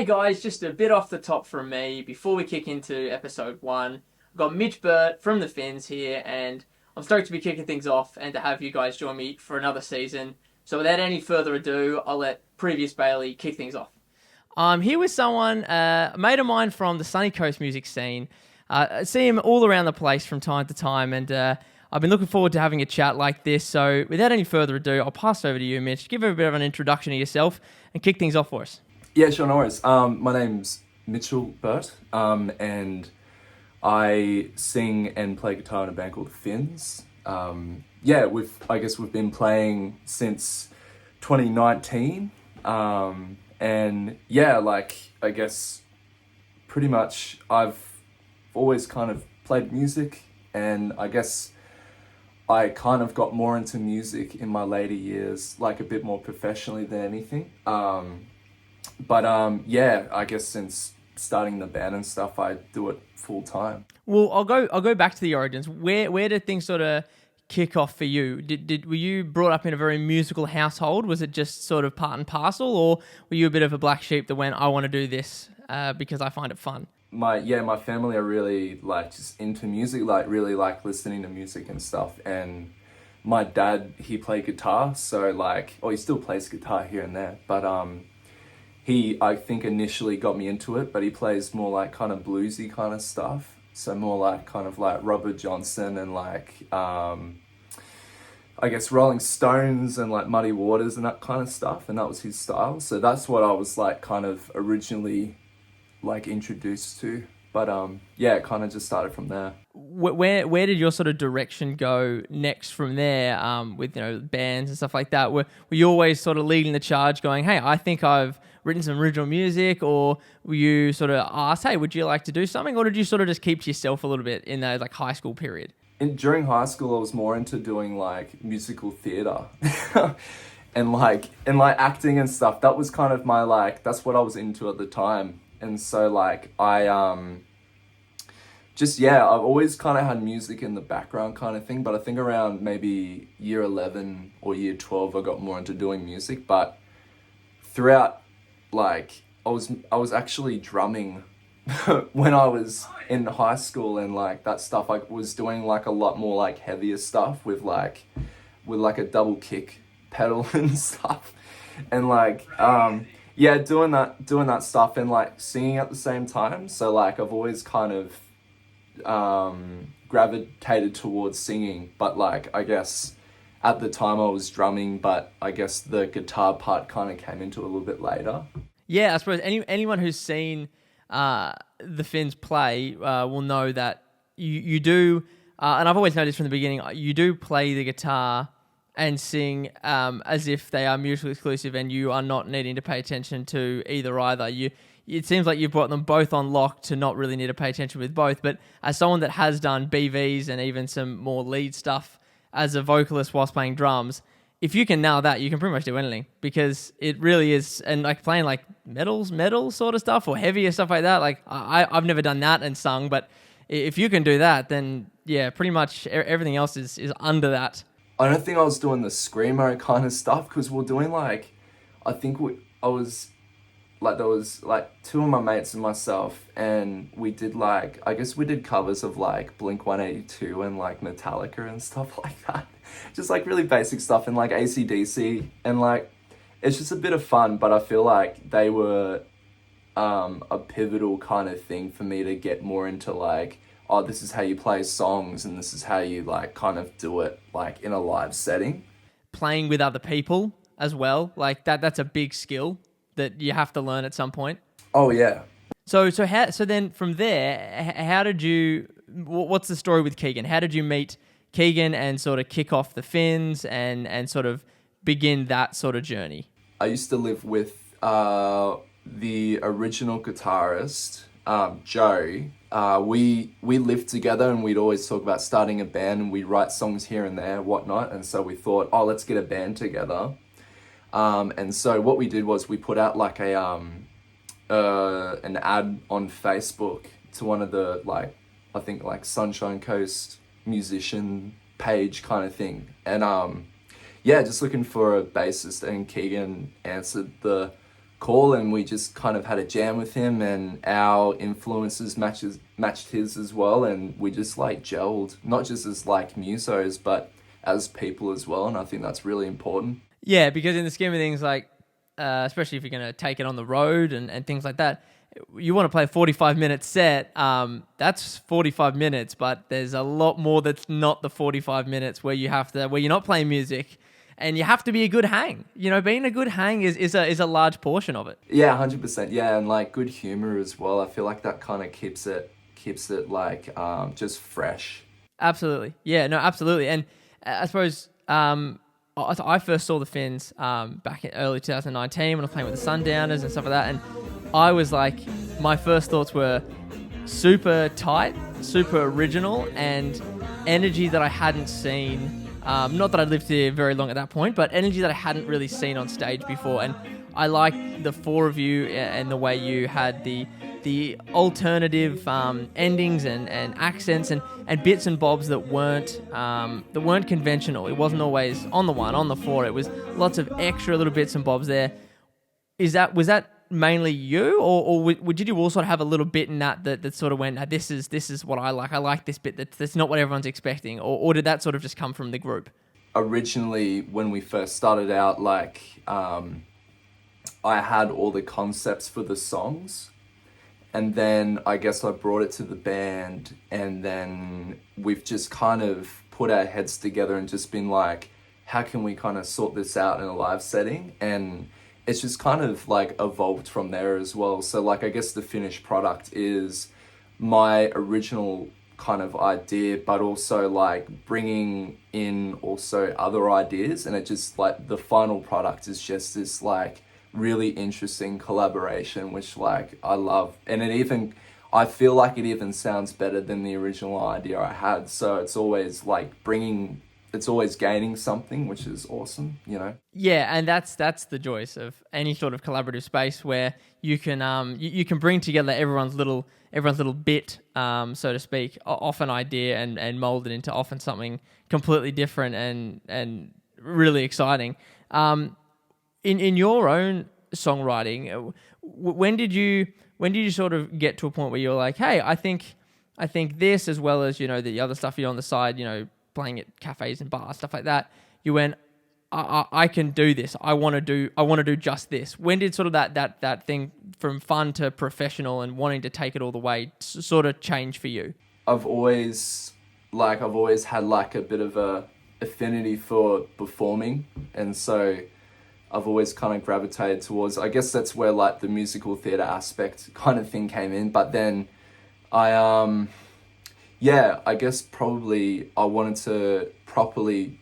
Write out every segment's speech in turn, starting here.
Hey guys, just a bit off the top from me before we kick into episode one. I've got Mitch Burt from the Finns here, and I'm stoked to be kicking things off and to have you guys join me for another season. So without any further ado, I'll let previous Bailey kick things off. I'm here with someone, a mate of mine from the Sunny Coast music scene. I see him all around the place from time to time, and I've been looking forward to having a chat like this. So without any further ado, I'll pass over to you, Mitch. Give a bit of an introduction to yourself and kick things off for us. Yeah, sure, no worries. My name's Mitchell Burt, and I sing and play guitar in a band called the Finns. We've been playing since 2019, and I guess pretty much I've always kind of played music, and I guess I kind of got more into music in my later years, like a bit more professionally than anything. I guess since starting the band and stuff, I do it full time. Well, I'll go back to the origins. Where did things sort of kick off for you? Were you brought up in a very musical household? Was it just sort of part and parcel, or were you a bit of a black sheep that went, I want to do this because I find it fun? My family are really like just into music, like really like listening to music and stuff. And my dad, he played guitar, so he still plays guitar here and there, but he, I think, initially got me into it, but he plays more like kind of bluesy kind of stuff. So more like kind of like Robert Johnson and I guess Rolling Stones and like Muddy Waters and that kind of stuff. And that was his style. So that's what I was like kind of originally like introduced to. But it kind of just started from there. Where did your sort of direction go next from there with, bands and stuff like that? Were you always sort of leading the charge going, hey, I think I've written some original music, or were you sort of asked, hey, would you like to do something? Or did you sort of just keep to yourself a little bit in the like high school period? During high school, I was more into doing like musical theatre and acting and stuff. That was kind of my that's what I was into at the time. And so I've always kind of had music in the background kind of thing, but I think around maybe year 11 or year 12, I got more into doing music. But throughout, I was actually drumming when I was in high school, and that stuff, I was doing a lot more heavier stuff with a double kick pedal and stuff. And doing that stuff and singing at the same time. So I've always kind of gravitated towards singing, but I guess at the time I was drumming, but I guess the guitar part kind of came into it a little bit later. Yeah, I suppose anyone who's seen the Finns play will know that you do, and I've always noticed from the beginning, you do play the guitar and sing as if they are mutually exclusive, and you are not needing to pay attention to either. It seems like you've brought them both on lock to not really need to pay attention with both. But as someone that has done BVs and even some more lead stuff as a vocalist whilst playing drums, if you can nail that, you can pretty much do anything, because it really is. And playing metal sort of stuff or heavier stuff like that, I've never done that and sung, but if you can do that, then yeah, pretty much everything else is under that. I don't think I was doing the screamo kind of stuff, because we're doing there was two of my mates and myself, and we did I guess we did covers of Blink-182 and Metallica and stuff like that. Just really basic stuff, and AC/DC, and it's just a bit of fun. But I feel they were a pivotal kind of thing for me to get more into this is how you play songs, and this is how you kind of do it in a live setting. Playing with other people as well, that's a big skill that you have to learn at some point. Oh yeah. So then from there, how did you? What's the story with Keegan? How did you meet Keegan and sort of kick off the Finns and sort of begin that sort of journey? I used to live with the original guitarist, Joe. We lived together, and we'd always talk about starting a band, and we'd write songs here and there, whatnot. And so we thought, let's get a band together. And so what we did was we put out an ad on Facebook to one of the I think Sunshine Coast musician page kind of thing, and just looking for a bassist, and Keegan answered the call, and we just kind of had a jam with him, and our influences matched his as well, and we just like gelled, not just as like musos, but as people as well, and I think that's really important. Yeah, because in the scheme of things, like, especially if you're going to take it on the road and things like that, you want to play a 45-minute set. That's 45 minutes, but there's a lot more that's not the 45 minutes where where you're not playing music, and you have to be a good hang. You know, being a good hang is a large portion of it. Yeah, 100%. Yeah, and like good humor as well. I feel like that kind of keeps it like just fresh. Absolutely. Yeah, no, absolutely. And I suppose I first saw the Finns back in early 2019 when I was playing with the Sundowners and stuff like that. And I was like, my first thoughts were super tight, super original, and energy that I hadn't seen. Not that I'd lived here very long at that point, but energy that I hadn't really seen on stage before. And I liked the four of you and the way you had the alternative endings and accents and bits and bobs that weren't conventional. It wasn't always on the one, on the four. It was lots of extra little bits and bobs there. Was that mainly you, or did you also have a little bit in that sort of went, this is what I like. I like this bit that's not what everyone's expecting, or did that sort of just come from the group? Originally, when we first started out, like I had all the concepts for the songs, and then I guess I brought it to the band, and then we've just kind of put our heads together and just been like, how can we kind of sort this out in a live setting? And it's just kind of like evolved from there as well. So like, I guess the finished product is my original kind of idea, but also like bringing in also other ideas, and it just like the final product is just this like really interesting collaboration, which like I love, and I feel like it even sounds better than the original idea I had. So it's always like it's always gaining something, which is awesome, you know? Yeah, and that's the joys of any sort of collaborative space where you can you can bring together everyone's little bit, so to speak, off an idea and mold it into often something completely different and really exciting. In your own songwriting, when did you sort of get to a point where you're like, hey, I think this, as well as, you know, the other stuff you're on the side, you know, playing at cafes and bars, stuff like that, you went, I can do this. I want to do just this. When did sort of that thing from fun to professional and wanting to take it all the way sort of change for you? I've always had like a bit of a affinity for performing, and so I've always kind of gravitated towards, I guess that's where like the musical theatre aspect kind of thing came in. But then I guess probably I wanted to properly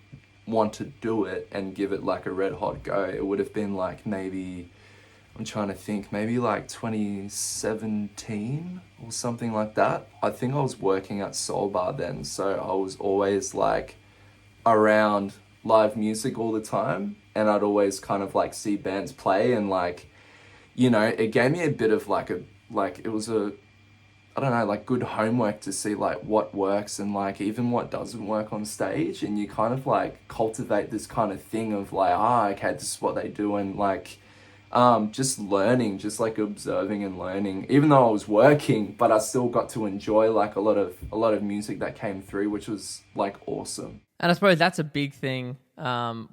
want to do it and give it like a red hot go. It would have been like maybe like 2017 or something like that. I think I was working at Soul Bar then, so I was always like around live music all the time, and I'd always kind of like see bands play, and like, you know, it gave me a bit of like it was a, I don't know, like good homework to see like what works and like even what doesn't work on stage, and you kind of like cultivate this kind of thing of like, okay, this is what they do, and like just learning, just like observing and learning, even though I was working, but I still got to enjoy like a lot of music that came through, which was like awesome. And I suppose that's a big thing,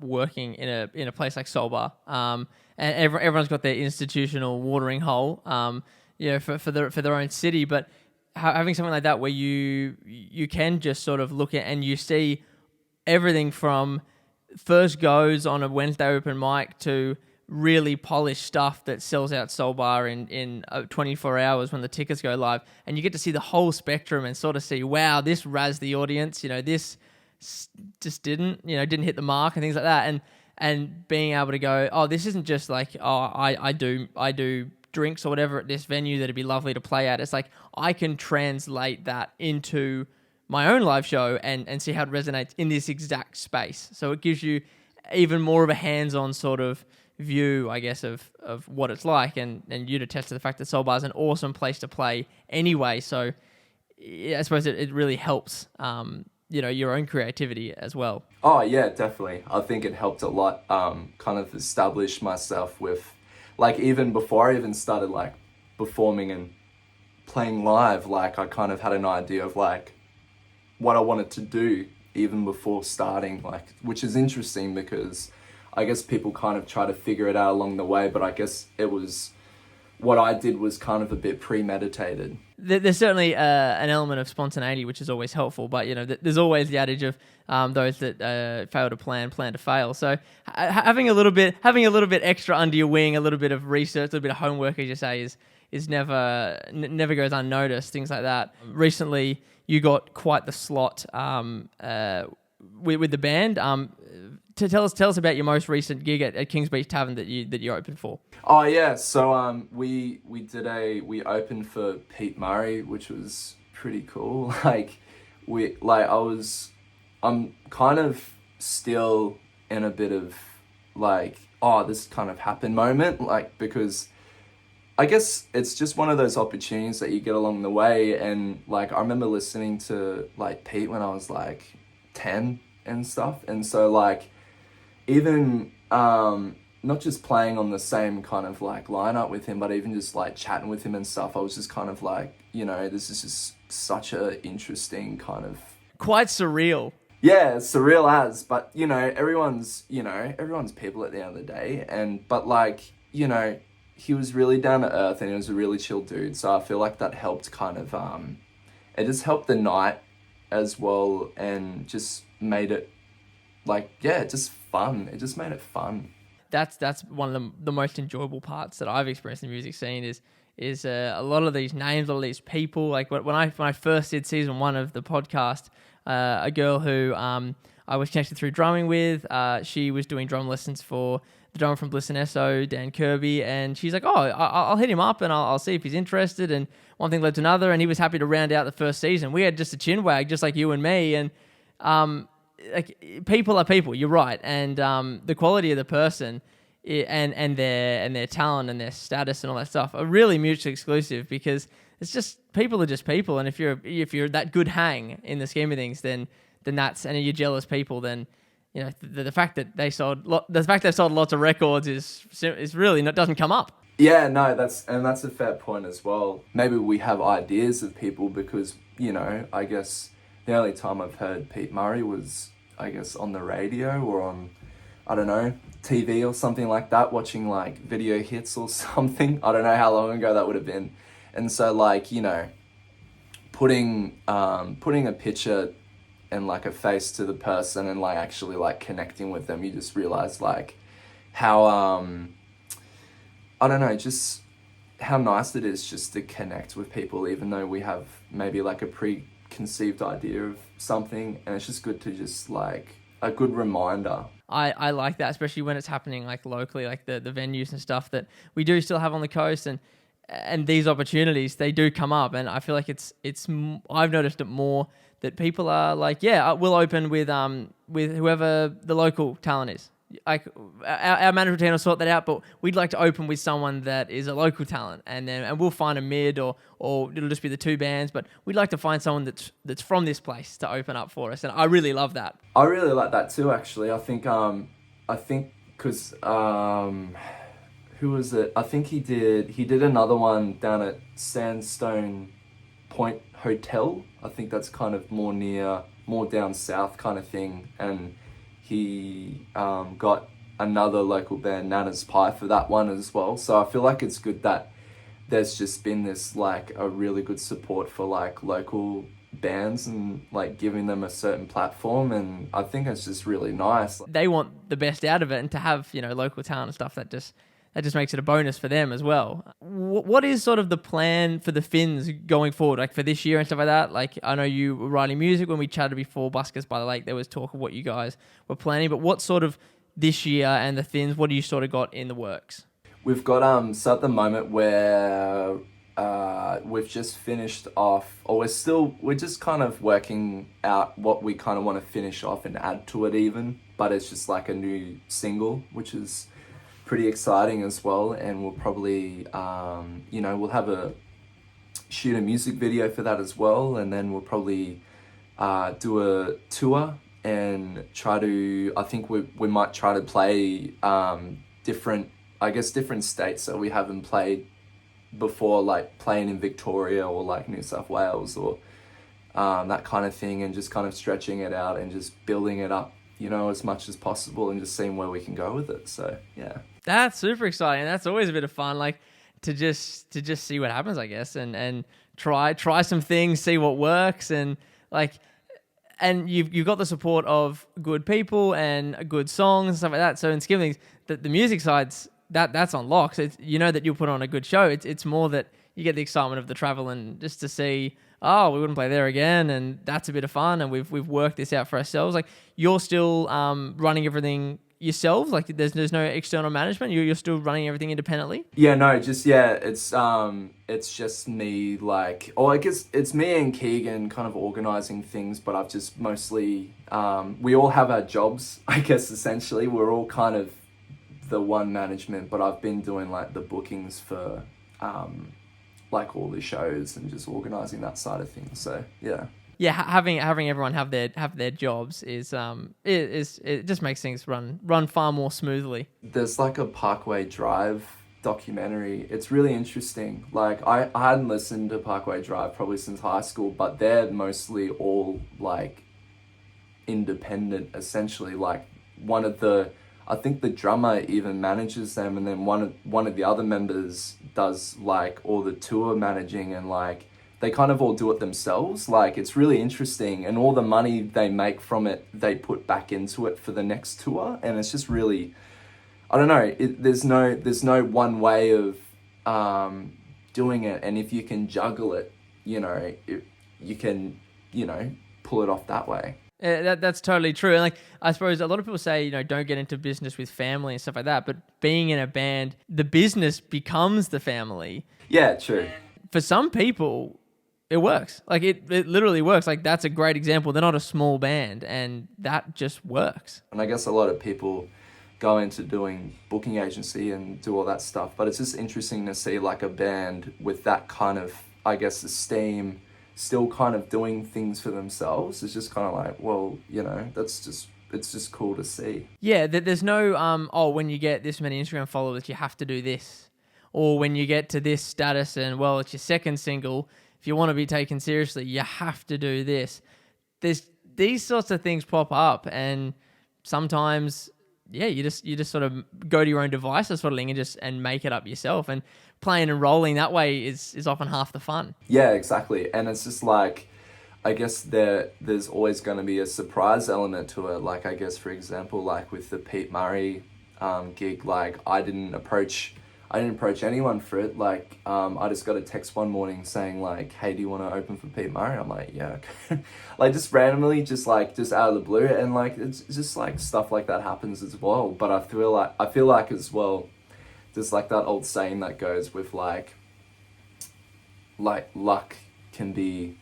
working in a place like Soul Bar. And everyone's got their institutional watering hole, for their own city. But having something like that where you can just sort of look at and you see everything from first goes on a Wednesday open mic to really polished stuff that sells out Soul Bar in 24 hours when the tickets go live, and you get to see the whole spectrum and sort of see, wow, this razzed the audience, you know, this just didn't hit the mark and things like that, and being able to go, oh, this isn't just like, oh, I do drinks or whatever at this venue that'd be lovely to play at. It's like I can translate that into my own live show and see how it resonates in this exact space. So it gives you even more of a hands-on sort of view, I guess, of what it's like, and you'd attest to the fact that Soul Bar is an awesome place to play anyway. So I suppose it really helps, your own creativity as well. Oh yeah, definitely. I think it helped a lot, kind of establish myself with like even before I even started like performing and playing live, like I kind of had an idea of like what I wanted to do even before starting, like, which is interesting because I guess people kind of try to figure it out along the way, but I guess it was, what I did was kind of a bit premeditated. There's certainly an element of spontaneity, which is always helpful, but there's always the adage of those that fail to plan to fail. So having a little bit extra under your wing, a little bit of research, a little bit of homework, as you say, is never goes unnoticed. Things like that. Recently, you got quite the slot with the band. To tell us about your most recent gig at Kings Beach Tavern that you opened for. Oh yeah, so we opened for Pete Murray, which was pretty cool. I'm kind of still in a bit of like, oh, this kind of happened moment, like, because I guess it's just one of those opportunities that you get along the way. And like, I remember listening to like Pete when I was like 10 and stuff. And so like, even not just playing on the same kind of like lineup with him, but even just like chatting with him and stuff, I was just kind of like, this is just such a interesting kind of, quite surreal. Yeah, surreal as, but everyone's people at the end of the day. But like, he was really down to earth and he was a really chill dude. So I feel like that helped kind of, it just helped the night as well and just made it like, yeah, just fun. It just made it fun. That's one of the most enjoyable parts that I've experienced in the music scene is a lot of these names, a lot of these people. Like when I first did season 1 of the podcast, a girl who I was connected through drumming with, she was doing drum lessons for the drummer from Bliss and SO, Dan Kirby, and she's like, oh, I'll hit him up and I'll see if he's interested. And one thing led to another, and he was happy to round out the first season. We had just a chin wag, just like you and me, and like people are people. You're right, and the quality of the person and their talent and their status and all that stuff are really mutually exclusive, because it's just people are just people. And if you're that good hang in the scheme of things, then that's, and you're jealous people, then the fact that they've sold lots of records is really doesn't come up. Yeah, no, that's a fair point as well. Maybe we have ideas of people because I guess the only time I've heard Pete Murray was, I guess, on the radio or on, I don't know, TV or something like that, watching like video hits or something. I don't know how long ago that would have been. And so like, putting a picture and like a face to the person and like actually like connecting with them, you just realize like how, I don't know, just how nice it is just to connect with people, even though we have maybe like a preconceived idea of something, and it's just good to just like a good reminder. I like that, especially when it's happening like locally, like the venues and stuff that we do still have on the coast, and these opportunities, they do come up, and I feel like it's I've noticed it more that people are like, yeah, we'll open with whoever the local talent is. Like our management team will sort that out, but we'd like to open with someone that is a local talent, and we'll find a mid or it'll just be the two bands, but we'd like to find someone that's from this place to open up for us, and I really love that. I really like that too, actually. I think because who was it? I think he did another one down at Sandstone Point Hotel. I think that's kind of more down south kind of thing, and he got another local band, Nana's Pie, for that one as well. So I feel like it's good that there's just been this like a really good support for like local bands and like giving them a certain platform, and I think it's just really nice. They want the best out of it, and to have local talent and stuff, that just makes it a bonus for them as well. What is sort of the plan for the Finns going forward, like for this year and stuff like that? Like, I know you were writing music when we chatted before Buskers by the Lake. There was talk of what you guys were planning, but what sort of this year and the Finns, what do you sort of got in the works? We've got so at the moment where we've just finished off, or we're just kind of working out what we kind of want to finish off and add to it even, but it's just like a new single, which is pretty exciting as well. And we'll probably we'll have shoot a music video for that as well, and then we'll probably do a tour and I think we might try to play different I guess, different states that we haven't played before, like playing in Victoria or like New South Wales or that kind of thing, and just kind of stretching it out and just building it up, you know, as much as possible, and just seeing where we can go with it. So yeah. That's super exciting. That's always a bit of fun, like to just see what happens, I guess, and try some things, see what works, and like, and you've got the support of good people and good songs and stuff like that. So in scheme of things, the music side's that's on lock. So it's, you know that you'll put on a good show. It's more that you get the excitement of the travel and just to see, oh, we wouldn't play there again, and that's a bit of fun, and we've worked this out for ourselves. Like, you're still running everything yourselves, like there's no external management. You're still running everything independently. Yeah, no, just yeah, it's just me, like, or I guess it's me and Keegan kind of organizing things, but I've just mostly we all have our jobs, I guess. Essentially, we're all kind of the one management, but I've been doing like the bookings for like all the shows and just organizing that side of things. So yeah. Yeah, having everyone have their jobs is it just makes things run far more smoothly. There's like a Parkway Drive documentary. It's really interesting. Like, I hadn't listened to Parkway Drive probably since high school, but they're mostly all like independent, essentially. Like, I think the drummer even manages them, and then one of the other members does like all the tour managing, and like they kind of all do it themselves. Like, it's really interesting, and all the money they make from it, they put back into it for the next tour. And it's just really, I don't know, there's no one way of doing it. And if you can juggle it, you know, you can, you know, pull it off that way. That's totally true. And like, I suppose a lot of people say, you know, don't get into business with family and stuff like that. But being in a band, the business becomes the family. Yeah, true. For some people, it works. Like, it literally works. Like, that's a great example. They're not a small band, and that just works. And I guess a lot of people go into doing booking agency and do all that stuff, but it's just interesting to see like a band with that kind of, I guess, esteem, still kind of doing things for themselves. It's just kind of like, well, you know, it's just cool to see. Yeah, there's no when you get this many Instagram followers, you have to do this, or when you get to this status and, well, it's your second single, if you want to be taken seriously, you have to do this. There's these sorts of things pop up, and sometimes, yeah, you just sort of go to your own devices sort of thing and make it up yourself. And playing and rolling that way is often half the fun. Yeah, exactly. And it's just like, I guess there's always going to be a surprise element to it. Like, I guess, for example, like with the Pete Murray gig, like I didn't approach anyone for it. Like, I just got a text one morning saying like, hey, do you want to open for Pete Murray? I'm like, yeah, okay. Like, just randomly, just out of the blue. And like, it's just like stuff like that happens as well. But I feel like as well, there's like that old saying that goes with like luck can be,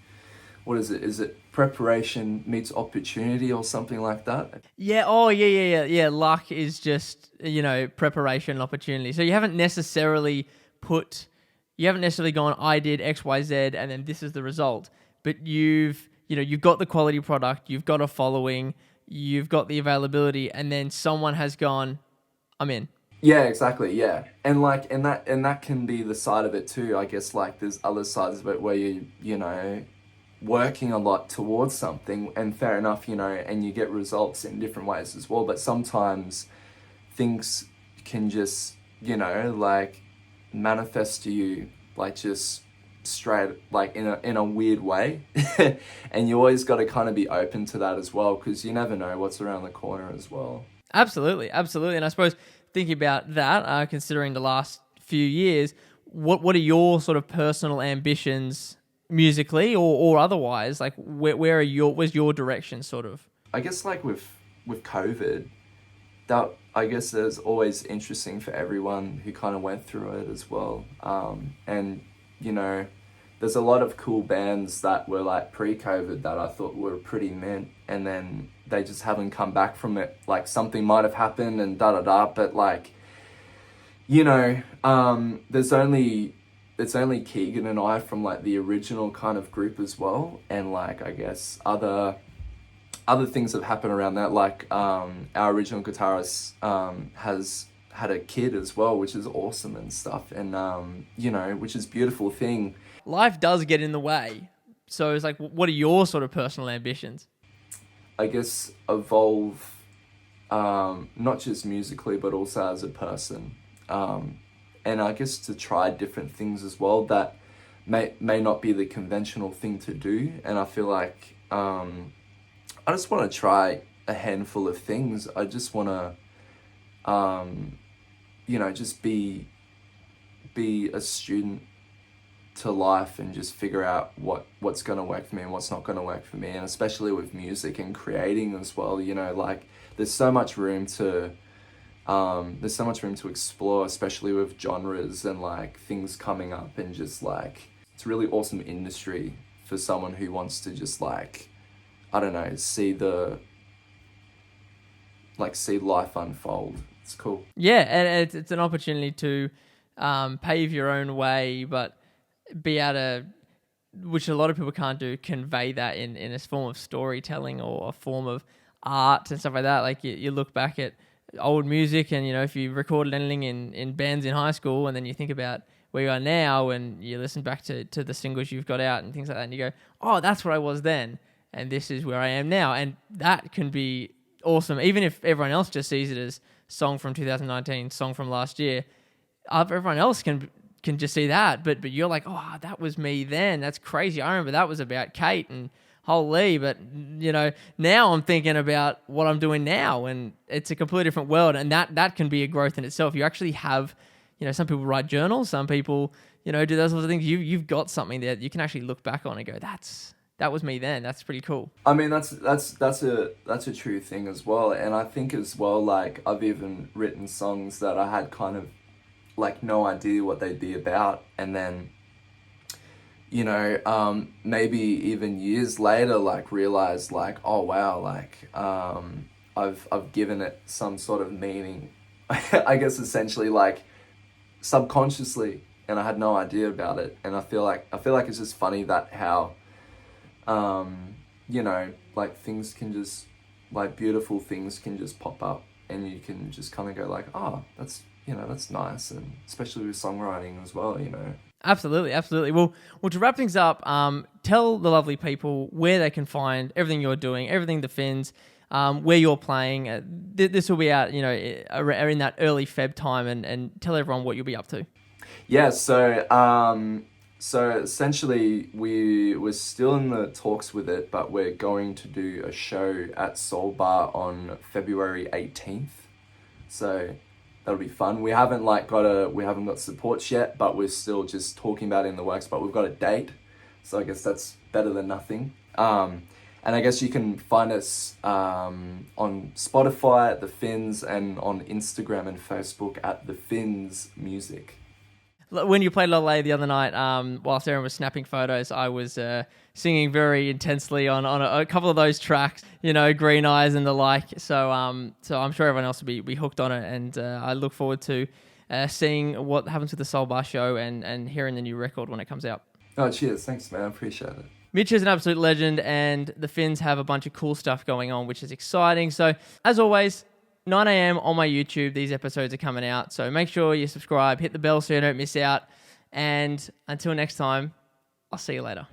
what is it? Is it preparation meets opportunity or something like that? Yeah. Oh, yeah. Luck is just, you know, preparation and opportunity. So you haven't necessarily gone, I did X, Y, Z, and then this is the result. But you've got the quality product, you've got a following, you've got the availability, and then someone has gone, I'm in. Yeah, exactly. Yeah. And like, and that can be the side of it too. I guess like there's other sides of it where you know, working a lot towards something, and fair enough, you know, and you get results in different ways as well. But sometimes things can just, you know, like manifest to you like just straight, like in a weird way. And you always got to kind of be open to that as well, because you never know what's around the corner as well. Absolutely. And I suppose thinking about that, considering the last few years, what are your sort of personal ambitions musically or otherwise? Like, where's your direction sort of? I guess like with COVID, that I guess is always interesting for everyone who kind of went through it as well. And you know, there's a lot of cool bands that were like pre-COVID that I thought were pretty mint, and then they just haven't come back from it. Like, something might have happened and but like, you know, it's only Keegan and I from like the original kind of group as well, and like I guess other things have happened around that. Like our original guitarist had a kid as well, which is awesome and stuff, and you know, which is a beautiful thing. Life does get in the way. So it's like, what are your sort of personal ambitions? I guess evolve, not just musically, but also as a person. And I guess to try different things as well that may not be the conventional thing to do. And I feel like I just want to try a handful of things. I just want to, you know, just be a student to life and just figure out what's going to work for me and what's not going to work for me. And especially with music and creating as well, you know, like there's so much room to explore, especially with genres and like things coming up, and just like it's a really awesome industry for someone who wants to just like, I don't know, see life unfold. It's cool. Yeah, and it's an opportunity to pave your own way, but be able to, which a lot of people can't do, convey that in a form of storytelling or a form of art and stuff like that. Like you look back at old music, and you know, if you recorded anything in bands in high school, and then you think about where you are now, and you listen back to the singles you've got out and things like that, and you go, oh, that's where I was then, and this is where I am now. And that can be awesome, even if everyone else just sees it as song from 2019, song from last year. Everyone else can just see that, but you're like, oh, that was me then. That's crazy. I remember that was about Kate and holy, but you know, now I'm thinking about what I'm doing now, and it's a completely different world, and that can be a growth in itself. You actually have, you know, some people write journals, some people, you know, do those sorts of things. You've got something that you can actually look back on and go, that was me then. That's pretty cool. I mean, that's a true thing as well. And I think as well, like I've even written songs that I had kind of like no idea what they'd be about, and then, you know, maybe even years later, like realized like, oh wow, like I've given it some sort of meaning, I guess essentially like subconsciously, and I had no idea about it. And I feel like it's just funny that how, you know, like things can just, like beautiful things can just pop up, and you can just kind of go like, oh, that's, you know, that's nice. And especially with songwriting as well, you know. Absolutely. Well, to wrap things up, tell the lovely people where they can find everything you're doing, everything the Finns, where you're playing. This will be out, you know, in that early Feb time, and tell everyone what you'll be up to. Yeah, so essentially we were still in the talks with it, but we're going to do a show at Soul Bar on February 18th. So that'll be fun. We haven't got supports yet, but we're still just talking about it in the works, but we've got a date. So I guess that's better than nothing. And I guess you can find us on Spotify at The Finns, and on Instagram and Facebook at The Finns Music. When you played La the other night, whilst Aaron was snapping photos, I was singing very intensely on a couple of those tracks, you know, Green Eyes and the like. So I'm sure everyone else will be hooked on it, and I look forward to seeing what happens with the Soul Bar show and hearing the new record when it comes out. Oh, cheers. Thanks, man. I appreciate it. Mitch is an absolute legend, and the Finns have a bunch of cool stuff going on, which is exciting. So, as always, 9 a.m. on my YouTube, these episodes are coming out. So make sure you subscribe, hit the bell so you don't miss out. And until next time, I'll see you later.